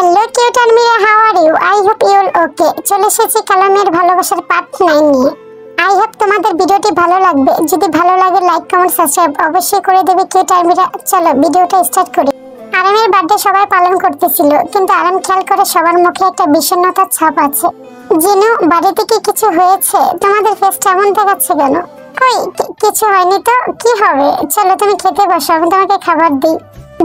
Hello cute আলমিরা, how are you? I hope you all okay. চলে এসেছি কালামের ভালোবাসার পার্ট 9 নিয়ে। আই হোপ তোমাদের ভিডিওটি ভালো লাগবে। যদি ভালো লাগে লাইক কমেন্ট সাবস্ক্রাইব অবশ্যই করে দেবে কিউট আলমিরা। চলো ভিডিওটা স্টার্ট করি। আরামের বার্থডে সবাই পালন করতেছিল, কিন্তু আরাম খেয়াল করে সবার মুখে একটা বিষণ্ণতার ছাপ আছে। জিনু, বাড়িতে কি কিছু হয়েছে? তোমাদের ফেসটা এমন দেখাচ্ছে কেন? কই কিছু হয়নি তো, কি হবে? চলো তুমি খেতে বসো, আমি তোমাকে খাবার দিই।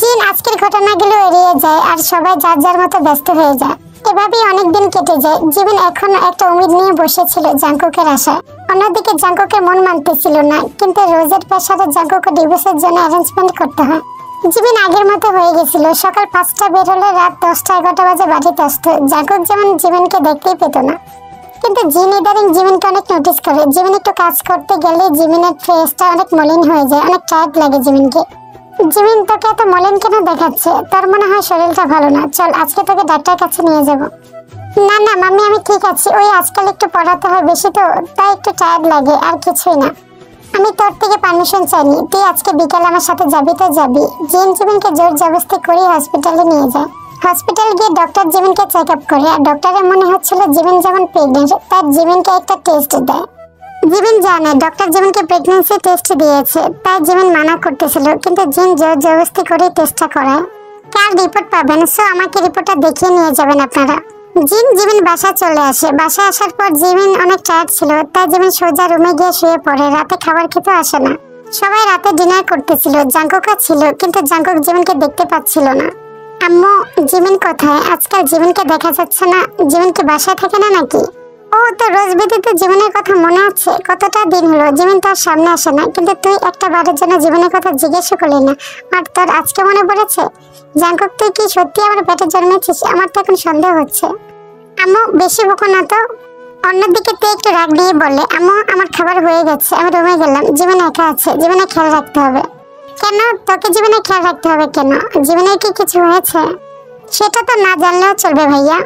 জিন আজকের ঘটনাগুলো এড়িয়ে যায় আর সবাই যার যার মতো ব্যস্ত হয়ে যায়। এভাবেই অনেকদিন কেটে যায়। জীবন এখনো একটা উম্মিদ নিয়ে বসেছিল জাঙ্কুকের আশায়। অন্যদিকে জাঙ্কুকের মন মানতেছিল না, কিন্তু রোজের প্রেসারে জাঙ্কুকে ডিভোর্সের জন্য অ্যারেঞ্জমেন্ট করতে হয়। জীবন আগের মতো হয়ে গেছিল। সকাল 5টা বের হলে রাত 10টা-11টা বাজে বাড়িতে আসতো। জাঙ্কুক যেমন জীবনকে দেখতেই পেত না, কিন্তু জিন ইদারিং জীবনকে অনেক নোটিস করে। জীবন একটু কাজ করতে গেলে জীবনের ফেসটা অনেক মলিন হয়ে যায়, অনেক টায়ার্ড লাগে জীবনকে। জিমিন, তোকে এত মলিন কেন দেখাচ্ছে? তোর মনে হয় শরীরটা ভালো না। চল আজকে তোকে ডাক্তার কাছে নিয়ে যাব। না না মাম্মি, আমি ঠিক আছি। ওই আজকাল একটু পড়াতে হয় বেশি তো, তাই একটু টায়ার্ড লাগে, আর কিছুই না। আমি তোর থেকে পারমিশন চাইনি, তুই আজকে বিকালে আমার সাথে যাবি তো যাবি। জিন জীবনকে জোর জবরদস্তি করে হসপিটালে নিয়ে যায়। হসপিটাল গিয়ে ডক্টর জীবনকে চেক আপ করে, আর ডক্টরের মনে হচ্ছিল জীবন যেমন প্রেগনেন্ট, তার জীবনকে একটা টেস্ট দেয়। জীবন জানে ডক্টর জীবনকে প্রেগন্যান্সি টেস্ট দিয়েছে, তাই জীবন মানা করতেছিল, কিন্তু জিন জোর জবরদস্তি করে টেস্টটা করায়। কাল রিপোর্ট পাবেন, সো আমাকে রিপোর্টটা দেখিয়ে নিয়ে যাবেন আপনারা। জীবন বাসায় চলে আসে। বাসায় আসার পর জীবন অনেক টায়ার্ড ছিল, তাই জীবন সোজা রুমে গিয়ে শুয়ে পড়ে। রাতে খাবার খেতে আসে না। সবাই রাতে ডিনার করতেছিল। জাঙ্কুকও ছিল, কিন্তু জাঙ্কুক জীবনকে দেখতে পাচ্ছিল না। আম্মু, জীবন কোথায়? আজকাল জীবনকে দেখা যাচ্ছে না। জীবন কি বাসায় থাকে না নাকি? ও তো রোজ বিদ্যুতে জীবনের কথা মনে আছে। কতটা দিন হলো জীবন তার সামনে আসে না, কিন্তু তুই একটা বারের জন্য জীবনের কথা জিজ্ঞেস করলি না, আর তোর আজকে মনে পড়েছে? জাঙ্কুক, তুই কি সত্যি আমার পেটে জন্মেছিস? আমার তো এখন সন্দেহ হচ্ছে। আম্মু, বেশি বকো না তো। অন্যদিকে তুই একটু রাগ দিয়ে বললে, আম্মু আমার খাবার হয়ে গেছে, আমি রুমে গেলাম। জীবন একা আছে, জীবনে খেয়াল রাখতে হবে। কেন তোকে জীবনে খেয়াল রাখতে হবে কেন? জীবনের কি কিছু হয়েছে? সেটা তো না জানলেও চলবে ভাইয়া।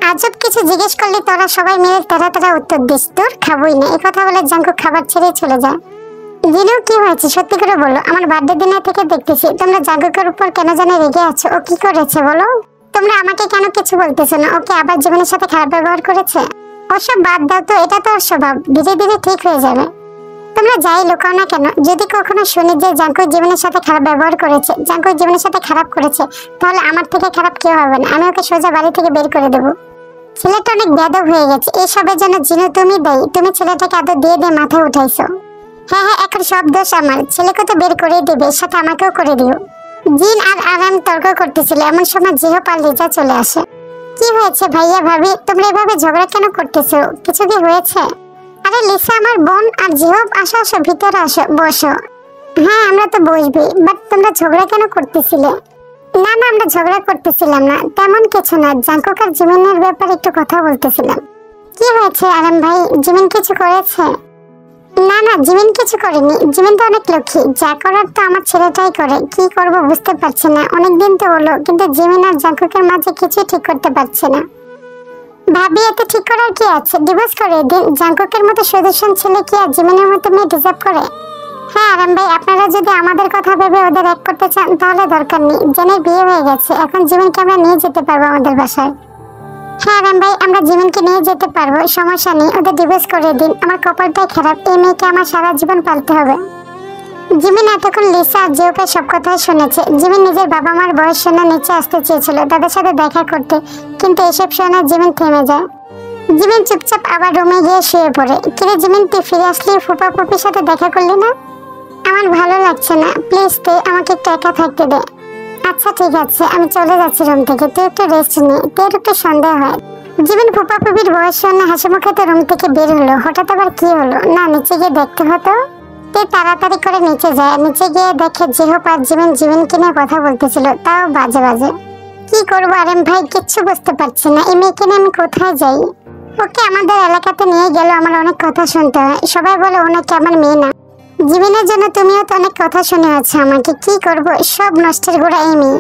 আজব কিছু জিজ্ঞেস করলে তোরা সবাই মিলে তারা উত্তর দিস, তোর খাবই না। এই কথা বলে জাঙ্কুক খাবার ছেড়ে চলে যায়। জিনু, কি হয়েছে সত্যি করে বলো। আমার বার্থডে দিনের থেকে দেখতেছি তোমরা জাঙ্কুকের উপর কেন জানে রেগে আছো। ও কি করেছে বলো? তোমরা আমাকে কেন কিছু বলতেছো না? ওকে আবার জীবনের সাথে খারাপ ব্যবহার করেছে? ওসব বাদ দাও তো, এটা তো ওর স্বভাব, ধীরে ধীরে ঠিক হয়ে যাবে। তোমরা যাই লুকাও না কেন, যদি কখনো শুনি যে জাঙ্কুক জীবনের সাথে খারাপ ব্যবহার করেছে, জাঙ্কুক জীবনের সাথে খারাপ করেছে, তাহলে আমার থেকে খারাপ কেউ হবে না। আমি ওকে সোজা বাড়ি থেকে বের করে দেবো। ছেলেটা অনেক বেয়াদব হয়ে গেছে। এইসবের জন্য জিনু তুমি দায়ী। তুমি ছেলেটাকে আদর দিয়ে দিয়ে মাথায় উঠাইছো। হ্যাঁ, এখন সব দোষ আমার। ছেলেকে তো বের করে দিবে, সাথে আমাকেও করে দিও। জিন আর আরাম তর্ক করতেছিল, এমন সময় জিহপ আর লিজা চলে আসে। কি হয়েছে ভাইয়া ভাবি, তোমরা এভাবে ঝগড়া কেন করতেছো? কিছু কি হয়েছে? আরে লিসা আমার বোন, আর জিহপ আসো আসো, ভিতরে আসো, বসো। হ্যাঁ আমরা তো বসবি, বাট তোমরা ঝগড়া কেন করতেছিলে? না না, আমরা ঝগড়া করতেছিলাম না, তেমন কিছু না। জাঙ্কুক আর জিমিনের ব্যাপারে একটু কথা বলতেছিলাম। কি হয়েছে আরাম ভাই, জিমিন কিছু করেছে? না না, জিমিন কিছু করেনি। জিমিন তো অনেক লক্ষ্মী, যা করার তো আমার ছেলেটাই করে। কি করব বুঝতে পারছি না। অনেকদিন তো হলো, কিন্তু জিমিন আর জাঙ্কুকের মাঝে কিছুই ঠিক করতে পারছে না। ভাবি, এতে ঠিক করার কি আছে? ডিভোর্স করে দিন। জাঙ্কুকের মতো সুদর্শন ছেলে কি আর জিমিনের মতো মেয়ে ডিজার্ভ করে? হ্যাঁ আরাম ভাই, আপনারা যদি আমাদের কথা ভেবে ওদের এক করতে চান তাহলে দরকার নেই। জেনের বিয়ে হয়ে গেছে, এখন জীবনকে আমরা নিয়ে যেতে পারবো আমাদের বাসায়। হ্যাঁ আরাম ভাই, আমরা জীবনকে নিয়ে যেতে পারবো, সমস্যা নেই। ওদের ডিভোর্স করে দিন। আমার কপালটাই খারাপ, এই মেয়েকে আমার সারা জীবন পালতে হবে। জিমিন এতক্ষণ লিসা আর জিওপের সব কথাই শুনেছে। জিমিন নিজের বাবা মার বয়স শুনে নিচে আসতে চেয়েছিল তাদের সাথে দেখা করতে, কিন্তু এসব শুনে জিমিন থেমে যায়। জিমিন চুপচাপ আবার রুমে গিয়ে শুয়ে পড়ে। কিরে জিমিন, তুই ফিরে আসলি, ফুপা ফুপির সাথে দেখা করলি না? আমার ভালো লাগছে না, প্লিজ তুই আমাকে একটু একা থাকতে দে। আচ্ছা ঠিক আছে, আমি চলে যাচ্ছি রুম থেকে, তুই একটু রেস্ট নে। তোর একটু সন্দেহ হয়। জীবন ফুপা ফুপির বয়স শুনে হাসি মুখে তো রুম থেকে বের হলো। হঠাৎ আবার কি হলো? না নিচে গিয়ে দেখতে হতো। তুই তাড়াতাড়ি করে নিচে যায়। নিচে গিয়ে দেখে জিহপ আর জীবনকে নিয়ে কথা বলতেছিল, তাও বাজে বাজে। কি করবো আরেম ভাই, কিচ্ছু বুঝতে পারছি না। এই মেয়েকে নিয়ে আমি কোথায় যাই? ওকে আমাদের এলাকাতে নিয়ে গেল, আমার অনেক কথা শুনতে হয়। সবাই বলে ও নাকি আমার মেয়ে না। জীবনের জন্য তুমিও তো অনেক কথা শুনে আছো আমাকে। কি করব, সব নষ্টের গোড়া এই মেয়ে।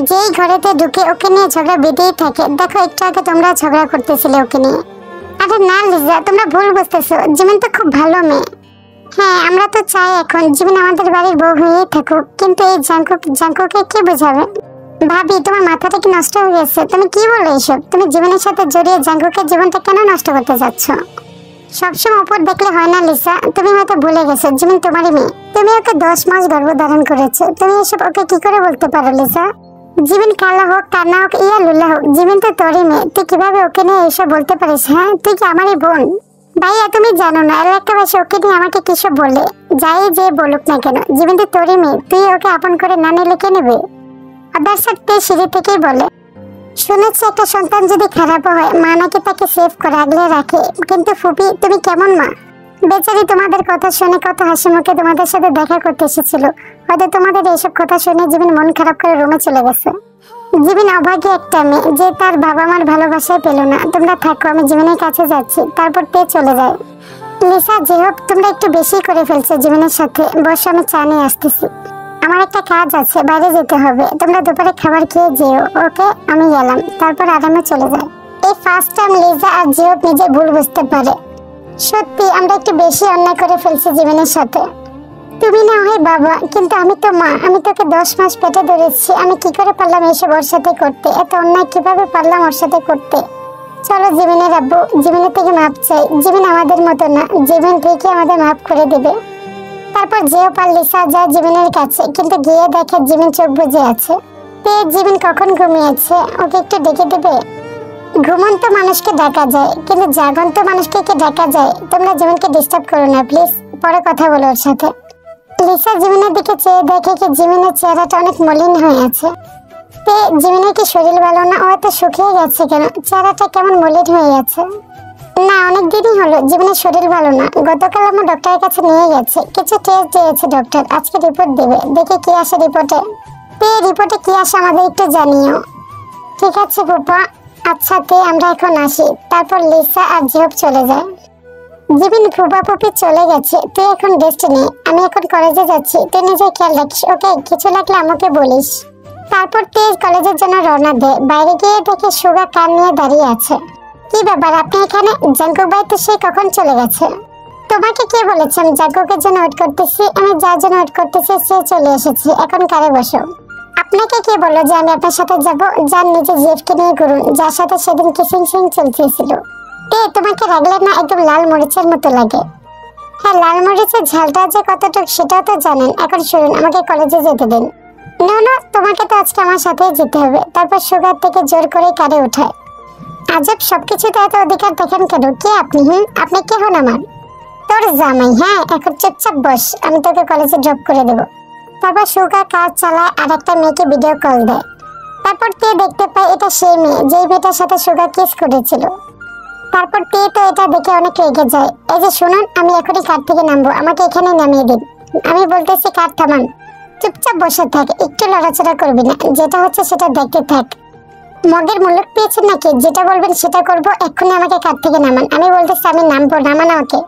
যেই ঘরেতে ঢুকে ওকে নিয়ে ঝগড়া বেঁধেই থাকে। দেখো একটু আগে তোমরা ঝগড়া করতেছিলে ওকে নিয়ে। আরে না লিজা, তোমরা ভুল বুঝতেছো। জীবন তো খুব ভালো মেয়ে। হ্যাঁ আমরা তো চাই এখন জীবন আমাদের বাড়ির বউ হয়েই থাকুক, কিন্তু এই জাঙ্কুকে কে বোঝাবে? ভাবি তোমার মাথাটা কি নষ্ট হয়ে গেছে? তুমি কি বলো এসব? তুমি জীবনের সাথে জড়িয়ে জাঙ্কুকের জীবনটা কেন নষ্ট করতে যাচ্ছ? সবসময় উপর দেখলে হয় না লিসা, তুমি হয়তো ভুলে গেছো জিমিন তোমারই মেয়ে। তুমি ওকে 10 মাস গর্ভধারণ করেছো, তুমি এসব ওকে কি করে বলতে পারো লিসা? জিমিন কালা হোক কান্না হোক ইয়া লুলা হোক, জিমিন তো তোরই মেয়ে, তুই কিভাবে ওকে নিয়ে এসব বলতে পারিস? হ্যাঁ তুই কি আমারই বোন? ভাইয়া তুমি জানো না এলাকাবাসী ওকে নিয়ে আমাকে কিসব বলে, যাই যে বলুক না কেন জিমিন তো তোরই মেয়ে, তুই ওকে আপন করে না নিলে কে নেবে? আদার সাথে সিঁড়ি থেকেই বলে, শুনেছি একটা সন্তান যদি খারাপ হয় মা নাকি তাকে সেভ করে আগলে রাখে, কিন্তু ফুপি তুমি কেমন মা? বেচারি তোমাদের কথা শুনে কত হাসি মুখে তোমাদের সাথে দেখা করতে এসেছিল, হয়তো তোমাদের এইসব কথা শুনে জীবন মন খারাপ করে রুমে চলে গেছে। জীবন অভাগী একটা মেয়ে যে তার বাবা মার ভালোবাসায় পেল না। তোমরা থাকো, আমি জীবনের কাছে যাচ্ছি। তারপর তে চলে যায়। লিসা যে হোক তোমরা একটু বেশি করে ফেলছো জীবনের সাথে, বসে আমি চা নিয়ে আসতেছি। আমার একটা কাজ আছে, বাইরে যেতে হবে, তোমরা দুপুরে খাবার খেয়ে যেও। ওকে আমি গেলাম। তারপর আরামে চলে যায়। এই ফার্স্ট টাইম লিজা আর জিও নিজে ভুল বুঝতে পারে। সত্যি আমরা একটু বেশি অন্যায় করে ফেলছি জীবনের সাথে। তুমি না হয় বাবা, কিন্তু আমি তো মা। আমি তোকে 10 মাস পেটে ধরেছি, আমি কি করে পারলাম এসব ওর সাথে করতে? এত অন্যায় কিভাবে পারলাম ওর সাথে করতে? চলো জীবনের আব্বু, জীবনের থেকে মাপ চাই। জীবন আমাদের মতো না, জীবন থেকে আমাদের মাফ করে দেবে। তারপর যেও পার লিসা যায় জীবনের কাছে, কিন্তু গিয়ে দেখে জীবন চোখ বুজে আছে। তে জীবন কখন ঘুমিয়েছে, ওকে একটু ডেকে দেবে? ঘুমন্ত মানুষকে ডাকা যায়, কিন্তু জাগন্ত মানুষকে কি ডাকা যায়? তোমরা জীবনকে ডিস্টার্ব করো না প্লিজ, পরে কথা বলো ওর সাথে। লিসা জীবনের দিকে চেয়ে দেখে কি জীবনের চেহারাটা অনেক মলিন হয়ে আছে। তে জীবনের কি শরীর ভালো না? ও এত শুকিয়ে গেছে কেন? চেহারাটা কেমন মলিন হয়ে আছে। না অনেক দিনই হলো জীবনের শরীর ভালো না। গতকাল আমার ডক্টরের কাছে নিয়ে গেছে, কিছু টেস্ট দিয়েছে ডক্টর, আজকে রিপোর্ট দেবে। দেখে কি আসে রিপোর্টে। তে রিপোর্টে কি আসে আমাদের একটু জানিও। ঠিক আছে ফুপা। আচ্ছা তে আমরা এখন আসি। তারপর লিসা আর জিহব চলে যায়। জীবন ফুপা ফুপি চলে গেছে, তুই এখন রেস্ট নে। আমি এখন কলেজে যাচ্ছি, তুই নিজের খেয়াল রাখিস ওকে? কিছু লাগলে আমাকে বলিস। তারপর তেজ কলেজের জন্য রওনা দেয়। বাইরে গিয়ে দেখে সুগা কান নিয়ে দাঁড়িয়ে আছে। কি ব্যাপার আপনি এখানে? জাঙ্কুক ভাই তো সে কখন চলে গেছে। তোমাকে কে বলেছে আমি জাঙ্কুকের জন্য ওয়েট করতেছি? আমি যার জন্য ওয়েট করতেছি সে চলে এসেছে, এখন কারে বসো। আপনাকে কে বললো যে আমি আপনার সাথে যাব? যার নিজে জেফকে নিয়ে ঘুরুন, যার সাথে সেদিন কিসিং সিং চলতেছিল। তোমাকে রাগলে না একদম লাল মরিচের মতো লাগে। হ্যাঁ লাল মরিচের ঝালটা যে কতটুকু সেটাও তো জানেন। এখন শুনুন, আমাকে কলেজে যেতে দিন। না তোমাকে তো আজকে আমার সাথে যেতে হবে। তারপর সুগার থেকে জোর করে কারে উঠায়। আজব, সবকিছুতে এত অধিকার দেখেন কেন? কে আপনি? আপনি কে হন আমার? তোর জামাই। হ্যাঁ এখন চুপচাপ বস, আমি তোকে কলেজে ড্রপ করে দেবো। তারপর সুগা কার চালায় আর একটা মেয়েকে ভিডিও কল দেয়। তারপর তে দেখতে পায় এটা সেই মেয়ে যেই মেয়েটার সাথে সুগা কিস করেছিল। তারপর তে তো এটা দেখে অনেক রেগে যায়। এই যে শুনুন, আমি এখনই কার থেকে নামবো, আমাকে এখানে নামিয়ে দিন। আমি বলতেছি কার থামান। চুপচাপ বসে থাক, একটু লড়াচড়া করবি না, যেটা হচ্ছে সেটা দেখতে থাক। মগের মুলুক পেয়েছেন নাকি? যেটা বলবেন সেটা করবো, এক্ষুনি আমাকে কার থেকে নামান। আমি বলতেছি আমি নামবো, নামানো ওকে।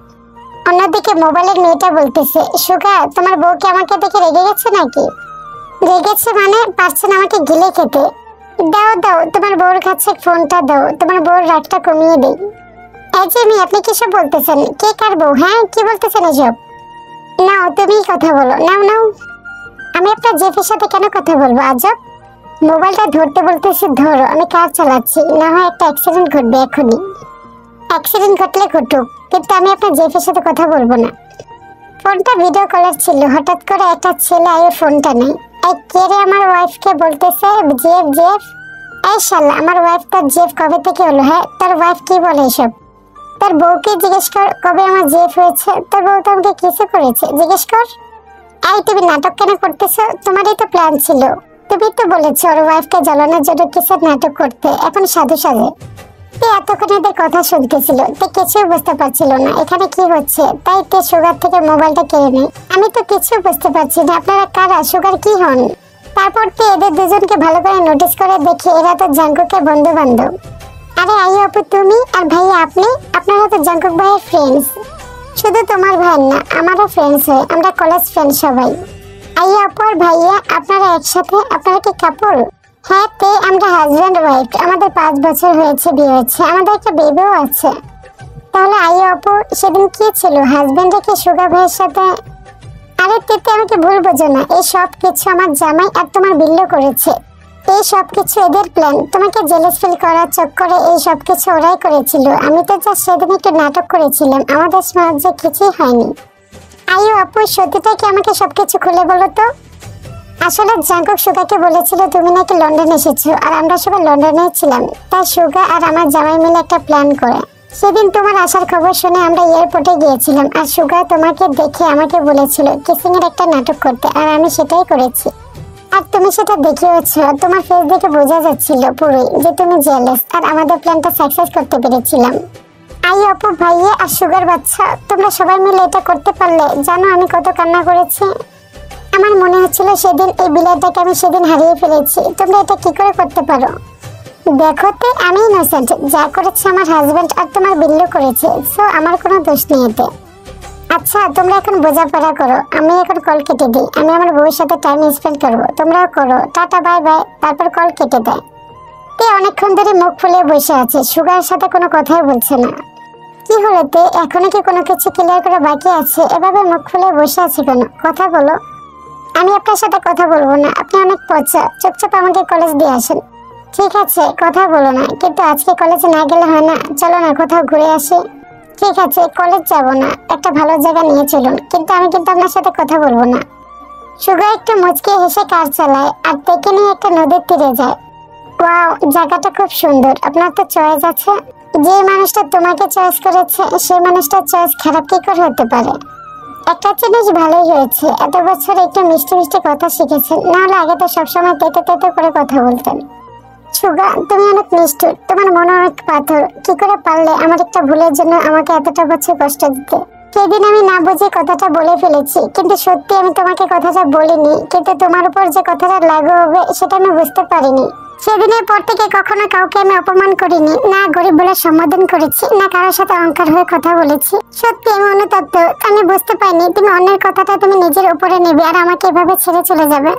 অন্যদিকে মোবাইলের মেয়েটা বলতেছে, সুগা তোমার বউ কি আমাকে দেখে রেগে গেছে নাকি? রেগেছে মানে? পারছেন আমাকে গিলে খেতে। দাও দাও, তোমার বউর কাছে ফোনটা দাও, তোমার বউর রাগটা কমিয়ে দেই। এই যে মেয়ে, আপনি কিসব বলতেছেন? কে কার বউ? হ্যাঁ কি বলতেছেন এসব? নাও তুমি কথা বলো, নাও নাও। আমি আপনার জেফের সাথে কেন কথা বলবো? আজব। মোবাইলটা ধরতে বলতেছি ধরো, আমি কার চালাচ্ছি, না হয় একটা অ্যাক্সিডেন্ট ঘটবে এখনই। অ্যাক্সিডেন্ট ঘটলে ঘটুক, কিন্তু আমি আপনার জেফের সাথে কথা বলবো না। ফোনটা ভিডিও কলার ছিল, হঠাৎ করে একটা ছেলে আয়ে ফোনটা নেই। এই কে রে? আমার ওয়াইফকে বলতেছে জেফ জেফ। এই শালা, আমার ওয়াইফ তার জেফ কবে থেকে হলো? হ্যাঁ তার ওয়াইফ কি বলে এসব? তার বউকে জিজ্ঞেস কর কবে আমার জেফ হয়েছে। তার বউ তো আমাকে কিছু করেছে, জিজ্ঞেস কর। এই তুমি নাটক কেন করতেছো? তোমারই তো প্ল্যান ছিল, তুমি তো বলেছো ওর ওয়াইফকে জ্বালানোর জন্য কিছু নাটক করতে, এখন সাধু সাজে। তে এতক্ষণ এদের কথা শুনতেছিল, তে কিছুই বুঝতে পারছিল না এখানে কি হচ্ছে। তাই তে সুগার থেকে মোবাইলটা কেড়ে নেয়। আমি তো কিছু বুঝতে পারছি না, আপনারা কারা? সুগার কি হন? তারপর তে এদের দুজনকে ভালো করে নোটিস করে দেখে এরা তো জাঙ্কুকের বন্ধু বান্ধব। আরে আই আপু তুমি আর ভাইয়া আপনি, আপনারা তো জাঙ্কুক ভাইয়ের ফ্রেন্ডস। শুধু তোমার ভাই না, আমারও ফ্রেন্ডস হয়, আমরা কলেজ ফ্রেন্ড সবাই। আই আপু আর ভাইয়া আপনারা একসাথে? আপনারা কি কাপল? হ্যাঁ তে আমরা হাজব্যান্ড ওয়াইফ, আমাদের 5 বছর হয়েছে বিয়ে হচ্ছে, আমাদের একটা বেবিও আছে। তাহলে আই আপু সেদিন কি ছিল? হাজব্যান্ড কি সুগা ভাইয়ের সাথে? আরে তেতে আমাকে ভুল বোঝো না, এই সব কিছু আমার জামাই আর তোমার বিল্লো করেছে। এই সব কিছু এদের প্ল্যান। তোমাকে জেলাস ফিল করার চক্করে এই সব কিছু ওরাই করেছিল। আমি তো যা সেদিন একটু নাটক করেছিলাম, আমাদের সমাজে কিছুই হয়নি। আইও আপু, সত্যিটা কি আমাকে সবকিছু খুলে বলো তো। আসলে জাঙ্কুক সুগাকে বলেছিল তুমি নাকি লন্ডন এসেছো, আর আমরা সবাই লন্ডনে ছিলাম। তাই সুগা আর আমার জামাই মিলে একটা প্ল্যান করে সেদিন তোমার আসার খবর শুনে আমরা এয়ারপোর্টে গিয়েছিলাম। আর সুগা তোমাকে দেখে আমাকে বলেছিল কিসিং এর একটা নাটক করতে, আর আমি সেটাই করেছি। আর তুমি সেটা দেখিয়েছো। তোমার ফেস দেখে বোঝা যাচ্ছিল পুরোই যে তুমি জেলাস, আর আমাদের প্ল্যানটা সাকসেস করতে পেরেছিলাম। আই আপু, ভাইয়া আর সুগার বাচ্চা, তোমরা সবাই মিলে এটা করতে পারলে জানো আমি কত কান্না করেছি। আমার মনে হচ্ছিল সেদিন এই বিলাইটাকে আমি সেদিন হারিয়ে ফেলেছি। তোমরা এটা কি করে করতে পারো? দেখো তে, আমি ইনোসেন্ট। যা করেছে আমার হাজবেন্ড আর তোমার বিল্লু করেছে, সো আমার কোনো দোষ নেই এতে। আচ্ছা, তোমরা এখন বোঝাপড়া করো, আমি এখন কল কেটে দিই। আমি আমার বউয়ের সাথে টাইম স্পেন্ড করবো, তোমরাও করো। Tata, bye by. তারপর কল কেটে দেয়। তে অনেকক্ষণ ধরে মুখ ফুলে বসে আছে, সুগার সাথে কোনো কথাই বলছে না। কি হলো তে, এখনো কি কোনো কিছু ক্লিয়ার করা বাকি আছে? এভাবে মুখ ফুলে বসে আছে কেন? কথা বলো। আমি আপনার সাথে কথা বলবো না, আপনি অনেক পচা। চুপচাপ আমাকে কলেজ দিয়ে আসেন। ঠিক আছে, কথা বলো না, কিন্তু আজকে কলেজে না গেলে হয় না। চলো না কোথাও ঘুরে আসি। ঠিক আছে, কলেজ যাব না, একটা ভালো জায়গা নিয়ে চলুন, কিন্তু আমি আপনার সাথে কথা বলবো না। সুগা একটু মুচকে হেসে কার চালায় আর তেকে নিয়ে একটা নদীর তীরে যায়। ওয়াও, জায়গাটা খুব সুন্দর। আপনার তো চয়েস আছে। যে মানুষটা তোমাকে চয়েস করেছে সেই মানুষটার চয়েস খারাপ কি করে হতে পারে? একটা জিনিস ভালোই হয়েছে, এত বছর একটু মিষ্টি মিষ্টি কথা শিখেছেন, নাহলে আগে তো সবসময় তেতে তেতে করে কথা বলতেন। সুগা, তুমি অনেক নিষ্ঠুর, তোমার মনে অনেক পাথর। কি করে পারলে আমার একটা ভুলের জন্য আমাকে এতটা বছর কষ্ট দিতে? সেদিন আমি না বুঝে কথাটা বলে ফেলেছি, কিন্তু সত্যি আমি তোমাকে কথাটা বলিনি, কিন্তু তোমার উপর যে কথাটা লাগু হবে সেটা আমি বুঝতে পারিনি। সেদিনের পর থেকে কখনো কাউকে আমি অপমান করিনি, না গরিব বলে সম্বোধন করেছি, না কারোর সাথে অহংকার হয়ে কথা বলেছি। সত্যি আমি অনুতপ্ত। আমি বুঝতে পারিনি তুমি অন্যের কথাটা তুমি নিজের উপরে নেবে আর আমাকে এভাবে ছেড়ে চলে যাবে।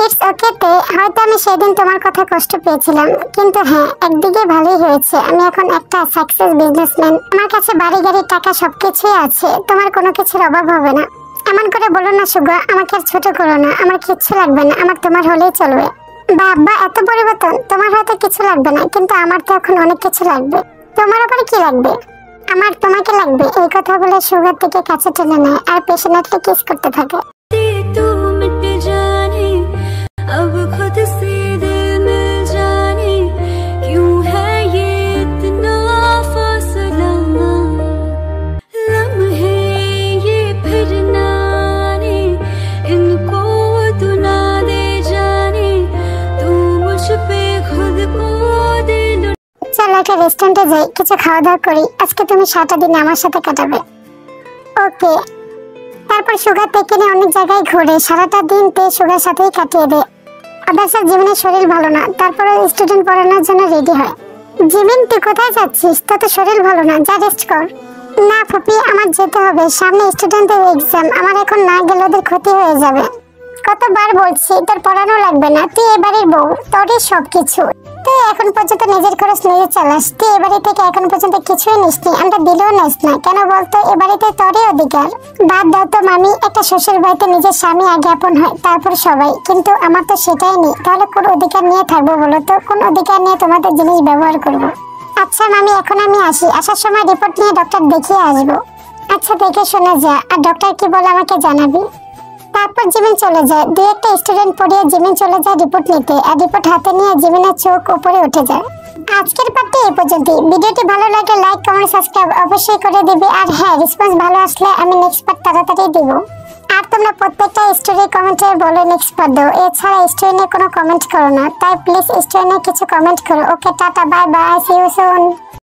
ইটস ওকে তে, হয়তো আমি সেদিন তোমার কথা কষ্ট পেয়েছিলাম, কিন্তু হ্যাঁ, একদিকে ভালোই হয়েছে। আমি এখন একটা সাকসেস বিজনেসম্যান, আমার কাছে বাড়ি গাড়ি টাকা সবকিছুই আছে, তোমার কোনো কিছুর অভাব হবে না। এমন করে বলো না সুগা, আমাকে আর ছোট করো না। আমার কিচ্ছু লাগবে না, আমার তোমার হলেই চলবে। বাবা, এত পরিবর্তন! তোমার হয়তো কিছু লাগবে না, কিন্তু আমার তো এখন অনেক কিছু লাগবে। তোমার আবার কি লাগবে? আমার তোমাকে লাগবে। এই কথা বলে সুগার থেকে কাছে টেনে নেয় আর পেশেন্টলি কিস করতে থাকে। अब खुद से दिल मिल जाने, क्यों है ये इतना फासला? लम्हे ये फिर ना आने, इनको तू ना दे जाने, तू मुझ पे खुद को दे लुट। चल একটা রেস্টুরেন্টে যাই, কিছু খাওয়া দাওয়া করি। আজকে তুমি সারাটা দিন আমার সাথে কাটাবে। ওকে। তারপর সুগার থেকে নিয়ে অনেক জায়গায় ঘুরে সারাটা দিন তে সুগার সাথেই কাটিয়ে দেয়। অবশ্য জিমিনের শরীর ভালো না, তারপরে স্টুডেন্ট পড়ানোর জন্য রেডি হয়। জিমিন, তুই কোথায় যাচ্ছিস? তোর তো শরীর ভালো না, যা রেস্ট কর। না ফুপি, আমার যেতে হবে, সামনে স্টুডেন্টদের এক্সাম। আমার এখন না গেলে ওদের ক্ষতি হয়ে যাবে। কতবার বলছি তোর পড়ানো লাগবে না, তুই এবারের বউ, তোরই সবকিছু। তুই এখন পর্যন্ত নিজের খরচ নিজে চালাস। তুই এবারে থেকে এখন পর্যন্ত কিছুই নিসনি, আমরা দিলেও নিস না কেন বলতো? এবারেতে তোরই অধিকার। বাদ দাও তো মামি, একটা শ্বশুর বাড়িতে নিজের স্বামী আগে আপন হয়, তারপর সবাই। কিন্তু আমার তো সেটাই নেই, তাহলে কোন অধিকার নিয়ে থাকবো বলো তো? কোন অধিকার নিয়ে তোমাদের জিনিস ব্যবহার করবো? আচ্ছা মামি, এখন আমি আসি। আসার সময় রিপোর্ট নিয়ে ডক্টর দেখিয়ে আসবো। আচ্ছা, দেখে শোনা যা, আর ডক্টর কি বলে আমাকে জানাবি। তারপর জিমিন চলে যায়। দুই একটা স্টুডেন্ট পড়িয়ে জিমিন চলে যায় রিপোর্ট নিতে, আর রিপোর্ট হাতে নিয়ে জিমিনের চোখ উপরে উঠে যায়। আজকের পার্টটি এই পর্যন্তই। ভিডিওটি ভালো লাগলে লাইক, কমেন্ট, সাবস্ক্রাইব অবশ্যই করে দিবে। আর হ্যাঁ, রেসপন্স ভালো আসলে আমি নেক্সট পার্ট তাড়াতাড়ি দিব। আর তোমরা প্রত্যেকটা স্টোরি কমেন্টে বলো নেক্সট পার্ট দাও। এছাড়া স্টোরি নিয়ে কোনো কমেন্ট করো না, তাই প্লিজ স্টোরি নিয়ে কিছু কমেন্ট করো। Okay, tata, bye bye, see you soon.